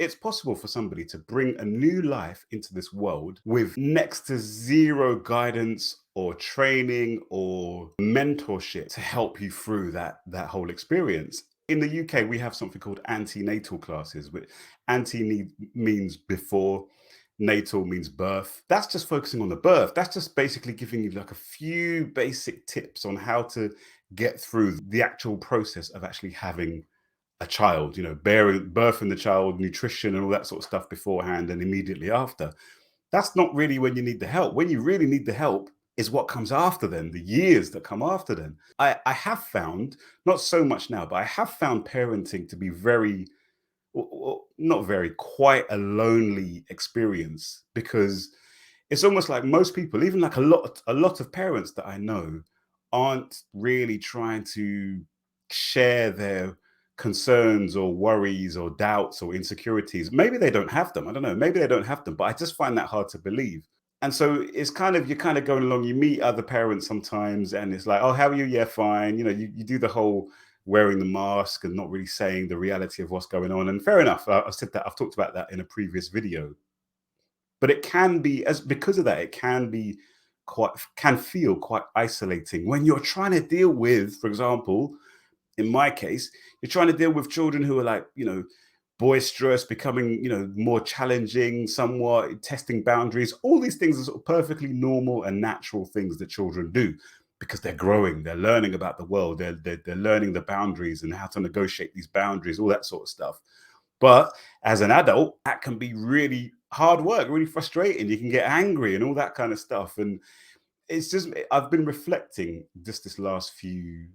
it's possible for somebody to bring a new life into this world with next to zero guidance or training or mentorship to help you through that whole experience. In the UK, we have something called antenatal classes, which means before, natal means birth. That's just focusing on the birth. That's just basically giving you like a few basic tips on how to get through the actual process of actually having a child, birthing the child, nutrition and all that sort of stuff beforehand and immediately after. That's not really when you need the help. When you really need the help is what comes after then, the years that come after then. I have found, not so much now, but I have found parenting to be very, not very, quite a lonely experience, because it's almost like most people, even like a lot of parents that I know, aren't really trying to share their concerns or worries or doubts or insecurities. Maybe they don't have them. I don't know. Maybe they don't have them, but I just find that hard to believe. And so it's kind of, you're kind of going along, you meet other parents sometimes, and it's like, oh, how are you? Yeah, fine. You do the whole wearing the mask and not really saying the reality of what's going on. And fair enough. I've said that, I've talked about that in a previous video. But it can be, as because of that, it can feel quite isolating when you're trying to deal with, for example, in my case, you're trying to deal with children who are like, boisterous, becoming, more challenging, somewhat testing boundaries. All these things are sort of perfectly normal and natural things that children do, because they're growing, they're learning about the world, they're learning the boundaries and how to negotiate these boundaries, all that sort of stuff. But as an adult, that can be really hard work, really frustrating. You can get angry and all that kind of stuff. And it's just, I've been reflecting just this last few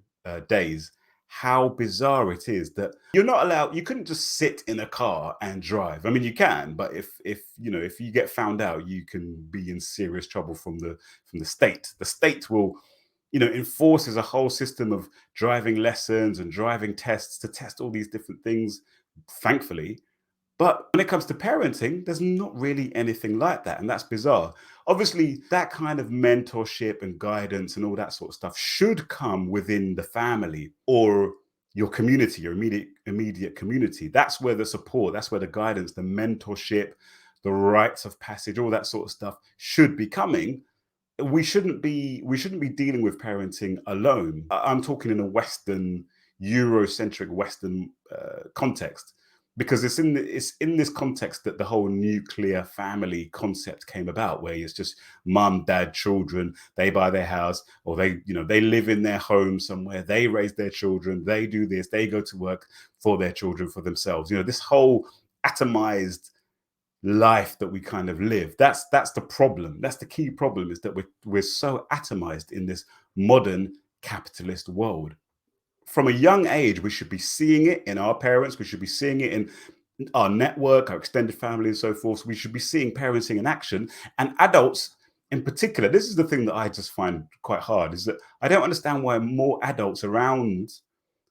days how bizarre it is that you're not allowed, you couldn't just sit in a car and drive. I mean, you can, but if you get found out, you can be in serious trouble from the state. The state will, enforces a whole system of driving lessons and driving tests to test all these different things, thankfully. But when it comes to parenting, there's not really anything like that. And that's bizarre. Obviously, that kind of mentorship and guidance and all that sort of stuff should come within the family or your community, your immediate community. That's where the support, that's where the guidance, the mentorship, the rites of passage, all that sort of stuff should be coming. We shouldn't be dealing with parenting alone. I'm talking in a Western, Eurocentric Western context, because it's in this context that the whole nuclear family concept came about, where it's just mum, dad, children. They buy their house, or they live in their home somewhere. They raise their children. They do this. They go to work for their children, for themselves. This whole atomized life that we kind of live. That's the problem. That's the key problem, is that we're so atomized in this modern capitalist world. From a young age, we should be seeing it in our parents. We should be seeing it in our network, our extended family, and so forth. So we should be seeing parenting in action, and adults in particular. This is the thing that I just find quite hard, is that I don't understand why more adults around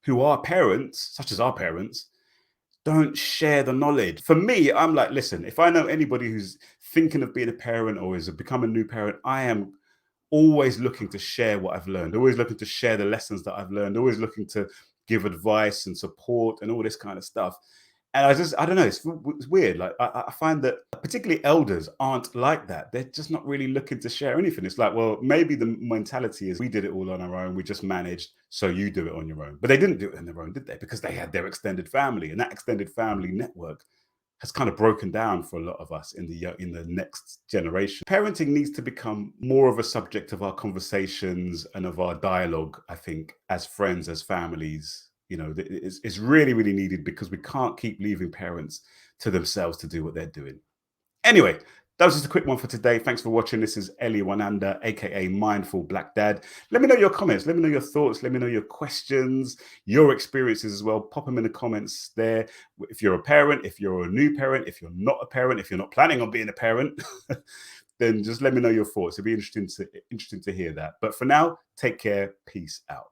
who are parents, such as our parents, don't share the knowledge. For me, I'm like, listen, if I know anybody who's thinking of being a parent or is become a new parent, I am always looking to share what I've learned, always looking to share the lessons that I've learned, always looking to give advice and support and all this kind of stuff. And I don't know, it's weird. Like, I find that particularly elders aren't like that. They're just not really looking to share anything. It's like, well, maybe the mentality is, we did it all on our own. We just managed, so you do it on your own. But they didn't do it on their own, did they? Because they had their extended family, and that extended family network has kind of broken down for a lot of us in the next generation. Parenting needs to become more of a subject of our conversations and of our dialogue, I think, as friends, as families. It's really, really needed, because we can't keep leaving parents to themselves to do what they're doing. Anyway, that was just a quick one for today. Thanks for watching. This is Eli Wananda, aka Mindful Black Dad. Let me know your comments. Let me know your thoughts. Let me know your questions, your experiences as well. Pop them in the comments there. If you're a parent, if you're a new parent, if you're not a parent, if you're not planning on being a parent, then just let me know your thoughts. It'd be interesting to hear that. But for now, take care. Peace out.